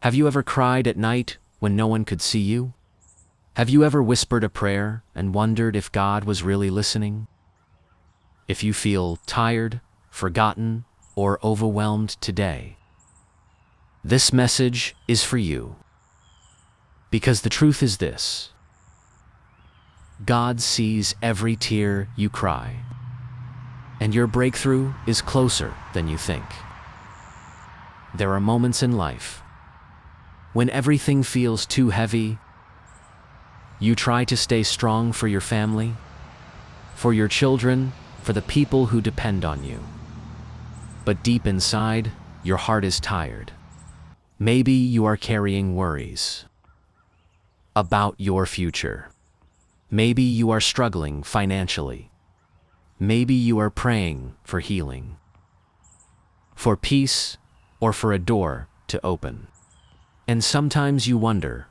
Have you ever cried at night when no one could see you? Have you ever whispered a prayer and wondered if God was really listening? If you feel tired, forgotten, or overwhelmed today, this message is for you. Because the truth is this: God sees every tear you cry, and your breakthrough is closer than you think. There are moments in life when everything feels too heavy. You try to stay strong for your family, for your children, for the people who depend on you. But deep inside, your heart is tired. Maybe you are carrying worries about your future. Maybe you are struggling financially. Maybe you are praying for healing, for peace, or for a door to open. And sometimes you wonder,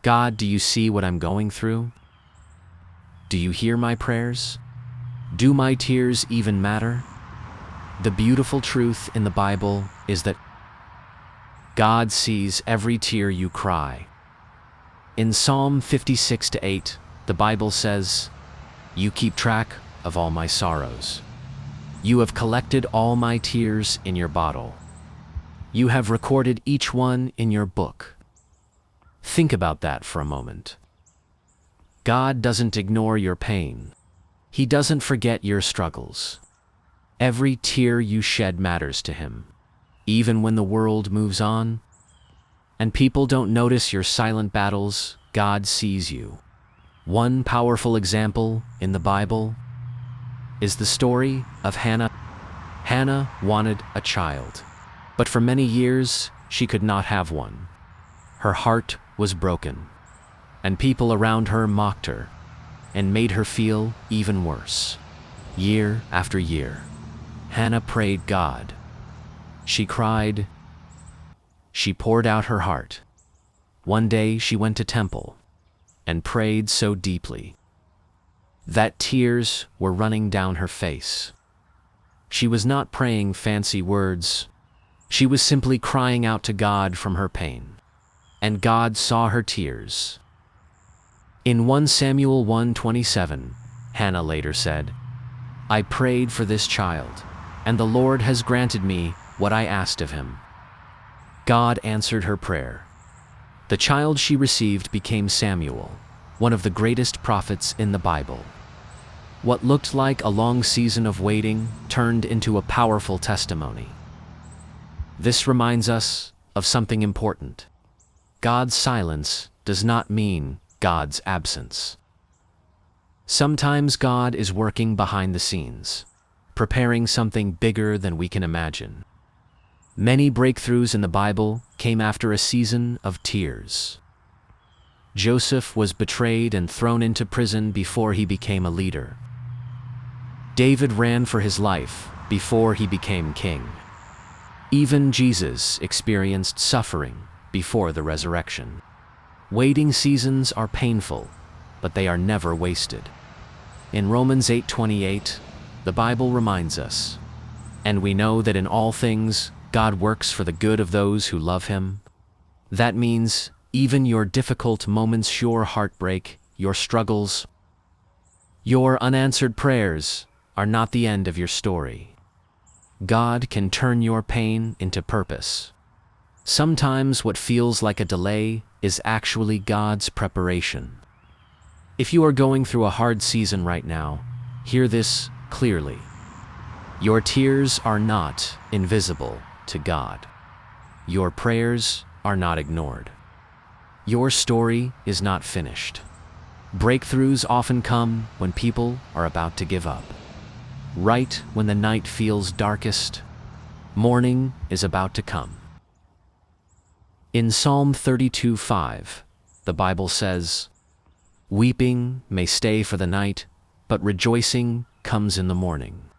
God, do you see what I'm going through? Do you hear my prayers? Do my tears even matter? The beautiful truth in the Bible is that God sees every tear you cry. In Psalm 56:8, the Bible says, "You keep track of all my sorrows. You have collected all my tears in your bottle. You have recorded each one in your book." Think about that for a moment. God doesn't ignore your pain. He doesn't forget your struggles. Every tear you shed matters to Him, even when the world moves on and people don't notice your silent battles. God sees you. One powerful example in the Bible is the story of Hannah. Hannah wanted a child, but for many years she could not have one. Her heart was broken, and people around her mocked her and made her feel even worse. Year after year, Hannah prayed God. She cried. She poured out her heart. One day she went to temple and prayed so deeply that tears were running down her face. She was not praying fancy words. She was simply crying out to God from her pain, and God saw her tears. In 1 Samuel 1:27, Hannah later said, "I prayed for this child, and the Lord has granted me what I asked of Him." God answered her prayer. The child she received became Samuel, one of the greatest prophets in the Bible. What looked like a long season of waiting turned into a powerful testimony. This reminds us of something important. God's silence does not mean God's absence. Sometimes God is working behind the scenes, preparing something bigger than we can imagine. Many breakthroughs in the Bible came after a season of tears. Joseph was betrayed and thrown into prison before he became a leader. David ran for his life before he became king. Even Jesus experienced suffering before the resurrection. Waiting seasons are painful, but they are never wasted. In Romans 8:28, the Bible reminds us, "And we know that in all things God works for the good of those who love Him." That means even your difficult moments, your heartbreak, your struggles, your unanswered prayers are not the end of your story. God can turn your pain into purpose. Sometimes what feels like a delay is actually God's preparation. If you are going through a hard season right now, hear this clearly. Your tears are not invisible to God. Your prayers are not ignored. Your story is not finished. Breakthroughs often come when people are about to give up. Right when the night feels darkest, morning is about to come. In Psalm 32:5, the Bible says, "Weeping may stay for the night, but rejoicing comes in the morning."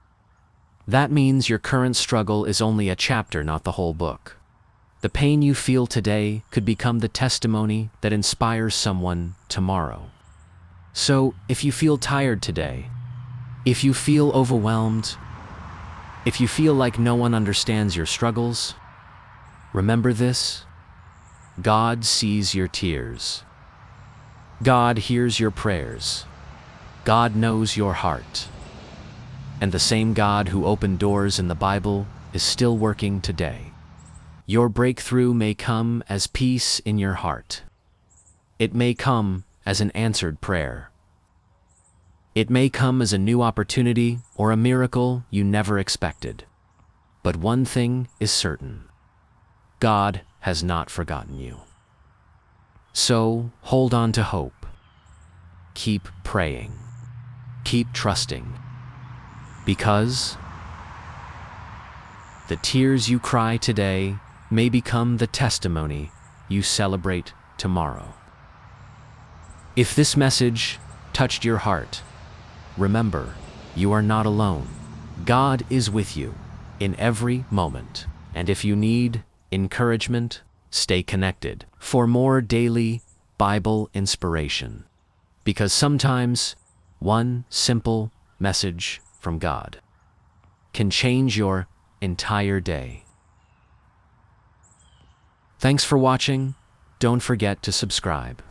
That means your current struggle is only a chapter, not the whole book. The pain you feel today could become the testimony that inspires someone tomorrow. So, if you feel tired today, if you feel overwhelmed, if you feel like no one understands your struggles, remember this: God sees your tears. God hears your prayers. God knows your heart. And the same God who opened doors in the Bible is still working today. Your breakthrough may come as peace in your heart. It may come as an answered prayer. It may come as a new opportunity or a miracle you never expected. But one thing is certain: God has not forgotten you. So hold on to hope. Keep praying. Keep trusting. Because the tears you cry today may become the testimony you celebrate tomorrow. If this message touched your heart, remember, you are not alone. God is with you in every moment. And if you need encouragement, stay connected for more daily Bible inspiration. Because sometimes one simple message from God can change your entire day. Thanks for watching. Don't forget to subscribe.